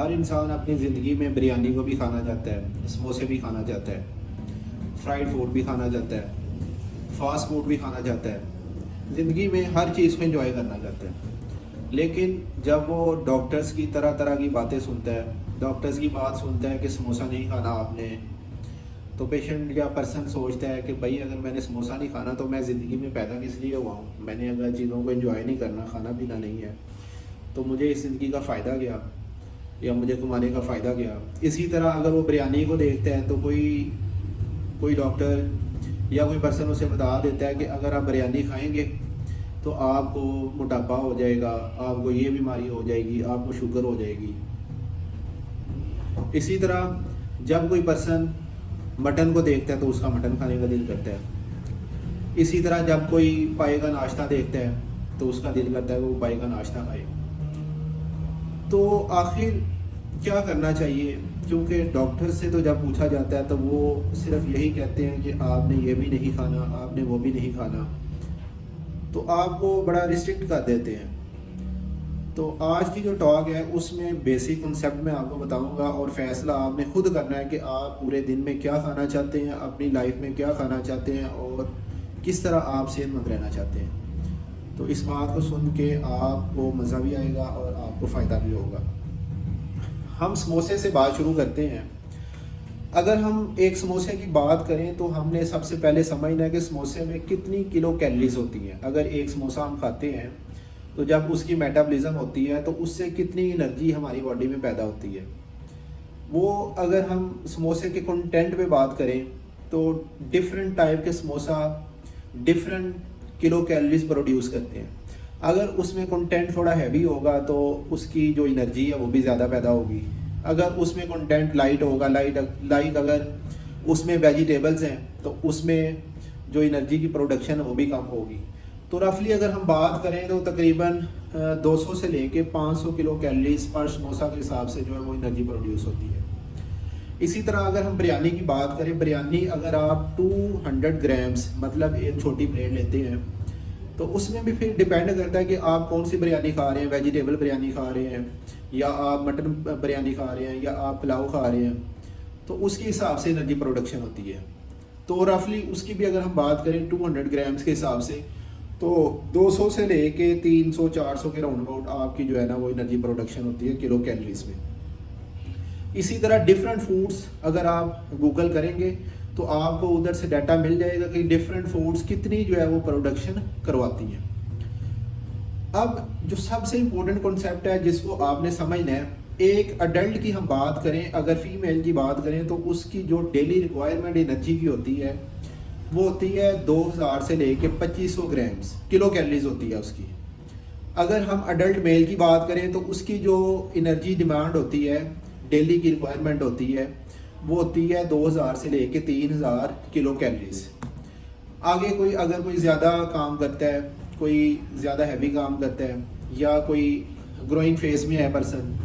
हर इंसान अपनी ज़िंदगी में बिरयानी को भी खाना चाहता है, समोसे भी खाना चाहता है, फ्राइड फूड भी खाना चाहता है, फास्ट फूड भी खाना चाहता है। ज़िंदगी में हर चीज़ को एंजॉय करना चाहता है। लेकिन जब वो डॉक्टर्स की तरह तरह की बातें सुनता है, डॉक्टर्स की बात सुनता है कि समोसा नहीं खाना आपने, तो पेशेंट या पर्सन सोचता है कि भाई अगर मैंने समोसा नहीं खाना तो मैं ज़िंदगी में पैदा किस लिए हुआ हूँ। मैंने अगर चीज़ों को एंजॉय नहीं करना, खाना पीना नहीं है, तो मुझे इस ज़िंदगी का फ़ायदा क्या, या मुझे कमाने का फ़ायदा क्या। इसी तरह अगर वो बिरयानी को देखता है तो कोई कोई डॉक्टर या कोई पर्सन उसे बता देता है कि अगर आप बिरयानी खाएंगे तो आपको मोटापा हो जाएगा, आपको ये बीमारी हो जाएगी, आपको शुगर हो जाएगी। इसी तरह जब कोई पर्सन मटन को देखता है तो उसका मटन खाने का दिल करता है। इसी तरह जब कोई पाए का नाश्ता देखता है तो उसका दिल करता है कि वो पाए का नाश्ता खाए। तो आखिर क्या करना चाहिए? क्योंकि डॉक्टर से तो जब पूछा जाता है तो वो सिर्फ यही कहते हैं कि आपने ये भी नहीं खाना, आपने वो भी नहीं खाना, तो आपको बड़ा रिस्ट्रिक्ट कर देते हैं। तो आज की जो टॉक है उसमें बेसिक कॉन्सेप्ट मैं आपको बताऊंगा और फैसला आपने खुद करना है कि आप पूरे दिन में क्या खाना चाहते हैं, अपनी लाइफ में क्या खाना चाहते हैं और किस तरह आप सेहतमंद रहना चाहते हैं। तो इस बात को सुन के आपको मज़ा भी आएगा और आपको फ़ायदा भी होगा। हम समोसे से बात शुरू करते हैं। अगर हम एक समोसे की बात करें तो हमने सबसे पहले समझना है कि समोसे में कितनी किलो कैलोरीज होती हैं। अगर एक समोसा हम खाते हैं तो जब उसकी मेटाबॉलिज्म होती है तो उससे कितनी एनर्जी हमारी बॉडी में पैदा होती है। वो अगर हम समोसे के कंटेंट पे बात करें तो डिफरेंट टाइप के samosa different kilo calories produce करते हैं। अगर उसमें कंटेंट थोड़ा हैवी होगा तो उसकी जो एनर्जी है वो भी ज़्यादा पैदा होगी। अगर उसमें कंटेंट लाइट होगा, लाइक अगर उसमें वेजिटेबल्स हैं तो उसमें जो एनर्जी की प्रोडक्शन है वो भी कम होगी। तो रफली अगर हम बात करें तो तकरीबन 200 से लेके 500 किलो कैलोरीज पर समोसा के हिसाब से जो है वो एनर्जी प्रोड्यूस होती है। इसी तरह अगर हम बिरयानी की बात करें, बिरयानी अगर आप 200 ग्राम्स मतलब एक छोटी प्लेट लेते हैं तो उसमें भी फिर डिपेंड करता है कि आप कौन सी बिरयानी खा रहे हैं, वेजिटेबल बिरयानी खा रहे हैं या आप मटन बिरयानी खा रहे हैं या आप पुलाव खा रहे हैं, तो उसके हिसाब से एनर्जी प्रोडक्शन होती है। तो रफली उसकी भी अगर हम बात करें 200 ग्राम्स के हिसाब से तो 200 से लेके 300-400 के राउंड अबाउट आपकी जो है ना वो एनर्जी प्रोडक्शन होती है किलो कैलोरीज में। इसी तरह डिफरेंट फूड्स अगर आप गूगल करेंगे तो आपको उधर से डाटा मिल जाएगा कि डिफरेंट फूड्स कितनी जो है वो प्रोडक्शन करवाती हैं। अब जो सबसे इम्पोर्टेंट कॉन्सेप्ट है जिसको आपने समझना है, एक अडल्ट की हम बात करें, अगर फीमेल की बात करें तो उसकी जो डेली रिक्वायरमेंट एनर्जी की होती है वो होती है 2000 से लेके 2500 ग्राम्स किलो कैलोरीज होती है उसकी। अगर हम अडल्ट मेल की बात करें तो उसकी जो एनर्जी डिमांड होती है, डेली की रिक्वायरमेंट होती है, वो होती है 2000 से लेके 3000 किलो कैलोरीज। आगे कोई अगर कोई ज़्यादा काम करता है, कोई ज़्यादा हैवी काम करता है या कोई ग्रोइंग फेज में है पर्सन,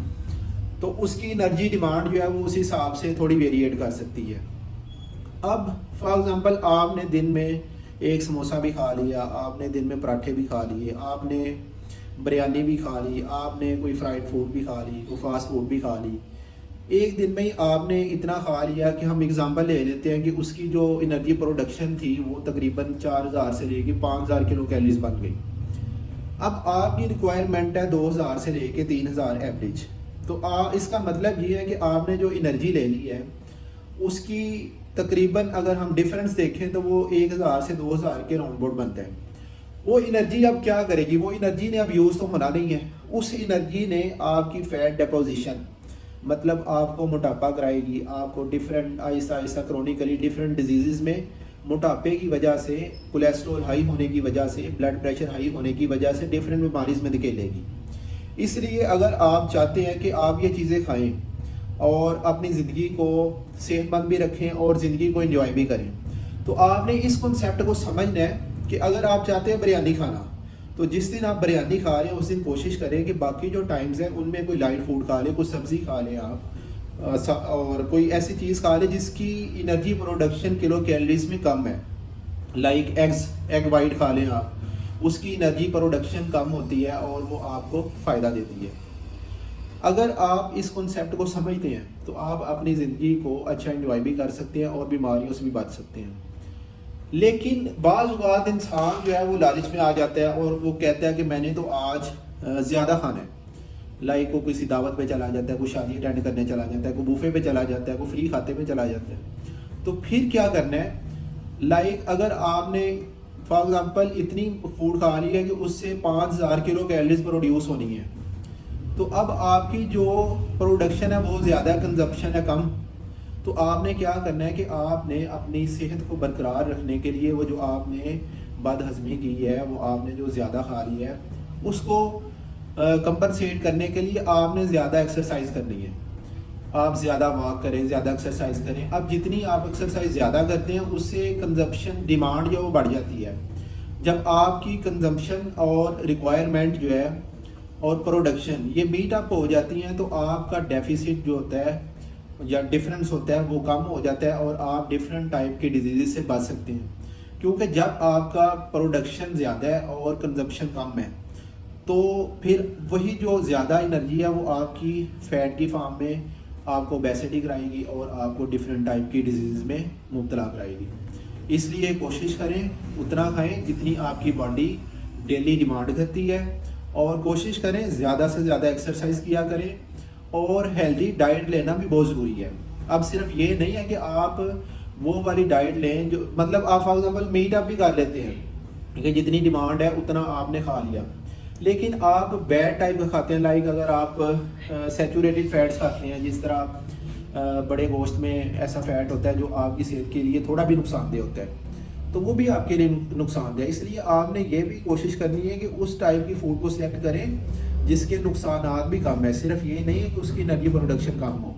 तो उसकी एनर्जी डिमांड जो है वो उस हिसाब से थोड़ी वेरिएट कर सकती है। अब फॉर एग्जांपल आपने दिन में एक समोसा भी खा लिया, आपने दिन में पराठे भी खा लिए, आपने बिरयानी भी खा ली, आपने कोई फ्राइड फूड भी खा ली, कोई फास्ट फूड भी खा ली। एक दिन में ही आपने इतना खा लिया कि हम एग्जांपल ले लेते हैं कि उसकी जो एनर्जी प्रोडक्शन थी वो तकरीबन 4000 से लेके 5000 किलो कैलोरीज बन गई। अब आपकी रिक्वायरमेंट है 2000 से लेके 3000 एवरेज। तो इसका मतलब ये है कि आपने जो एनर्जी ले ली है उसकी तकरीबन अगर हम डिफरेंस देखें तो वो 1000 से 2000 के राउंड बोर्ड बनता है। वो एनर्जी अब क्या करेगी? वो एनर्जी ने अब यूज़ तो होना नहीं है, उस एनर्जी ने आपकी फैट डिपोजिशन मतलब आपको मोटापा कराएगी, आपको different Aahista Aahista chronically different disease में मोटापे की वजह से, कोलेस्ट्रॉल हाई होने की वजह से, ब्लड प्रेशर हाई होने की वजह से डिफरेंट बीमारीज में धकेलेगी। इसलिए अगर आप चाहते हैं कि आप ये चीज़ें खाएं और अपनी ज़िंदगी को सेहतमंद भी रखें और ज़िंदगी को एंजॉय भी करें, तो आपने इस कॉन्सेप्ट को समझना है कि अगर आप चाहते हैं बिरयानी खाना, तो जिस दिन आप बिरयानी खा रहे हैं उस दिन कोशिश करें कि बाकी जो टाइम्स हैं उनमें कोई लाइट फूड खा लें, कुछ सब्ज़ी खा लें आप, और कोई ऐसी चीज़ खा लें जिसकी एनर्जी प्रोडक्शन किलो कैलोरीज में कम है। लाइक एग वाइट खा लें आप, उसकी एनर्जी प्रोडक्शन कम होती है और वो आपको फ़ायदा देती है। अगर आप इस कॉन्सेप्ट को समझते हैं तो आप अपनी ज़िंदगी को अच्छा इंजॉय भी कर सकते हैं और बीमारियों से भी बच सकते हैं। लेकिन बाज़ औक़ात इंसान जो है वो लालच में आ जाता है और वो कहता है कि मैंने तो आज ज़्यादा खाना है। लाइक वो किसी दावत पे चला जाता है, कोई शादी अटेंड करने चला जाता है, कोई बुफे पे चला जाता है, कोई फ्री खाते पे चला जाता है। तो फिर क्या करना है, लाइक अगर आपने फॉर एग्ज़ाम्पल इतनी फूड खा ली है कि उससे 5000 किलो कैलोरीज प्रोड्यूस होनी है, तो अब आपकी जो प्रोडक्शन है वो ज़्यादा है, कंजप्शन है कम। तो आपने क्या करना है कि आपने अपनी सेहत को बरकरार रखने के लिए वो जो आपने बदहज़मी की है, वो आपने जो ज़्यादा खा ली है, उसको कंपनसेट करने के लिए आपने ज़्यादा एक्सरसाइज करनी है। आप ज़्यादा वॉक करें, ज़्यादा एक्सरसाइज करें। अब जितनी आप एक्सरसाइज ज़्यादा करते हैं उससे कंजप्शन डिमांड जो वो बढ़ जाती है। जब आपकी कंजम्पशन और रिक्वायरमेंट जो है और प्रोडक्शन ये मीट अप हो जाती हैं तो आपका डेफिसिट जो होता है या डिफरेंस होता है वो कम हो जाता है और आप डिफरेंट टाइप की डिजीज़ से बच सकते हैं। क्योंकि जब आपका प्रोडक्शन ज़्यादा है और कंजम्पशन कम है तो फिर वही जो ज़्यादा एनर्जी है वो आपकी फ़ैट की फॉर्म में आपको ओबेसिटी कराएगी और आपको डिफरेंट टाइप की डिजीज़ में मुब्तला कराएगी। इसलिए कोशिश करें उतना खाएं जितनी आपकी बॉडी डेली डिमांड करती है और कोशिश करें ज़्यादा से ज़्यादा एक्सरसाइज किया करें और हेल्दी डाइट लेना भी बहुत ज़रूरी है। अब सिर्फ ये नहीं है कि आप वो वाली डाइट लें जो मतलब आप फॉर एग्जाम्पल मीट अप भी कर लेते हैं कि जितनी डिमांड है उतना आपने खा लिया, लेकिन आप बैड टाइप का खाते हैं। लाइक अगर आप सैचुरेटेड फैट्स खाते हैं, जिस तरह बड़े गोश्त में ऐसा फैट होता है जो आपकी सेहत के लिए थोड़ा भी नुकसानदेह होता है, तो वो भी आपके लिए नुकसानदेह है। इसलिए आपने ये भी कोशिश करनी है कि उस टाइप की फूड को सिलेक्ट करें जिसके नुकसानात भी कम है। सिर्फ ये नहीं है कि उसकी एनर्जी प्रोडक्शन कम हो।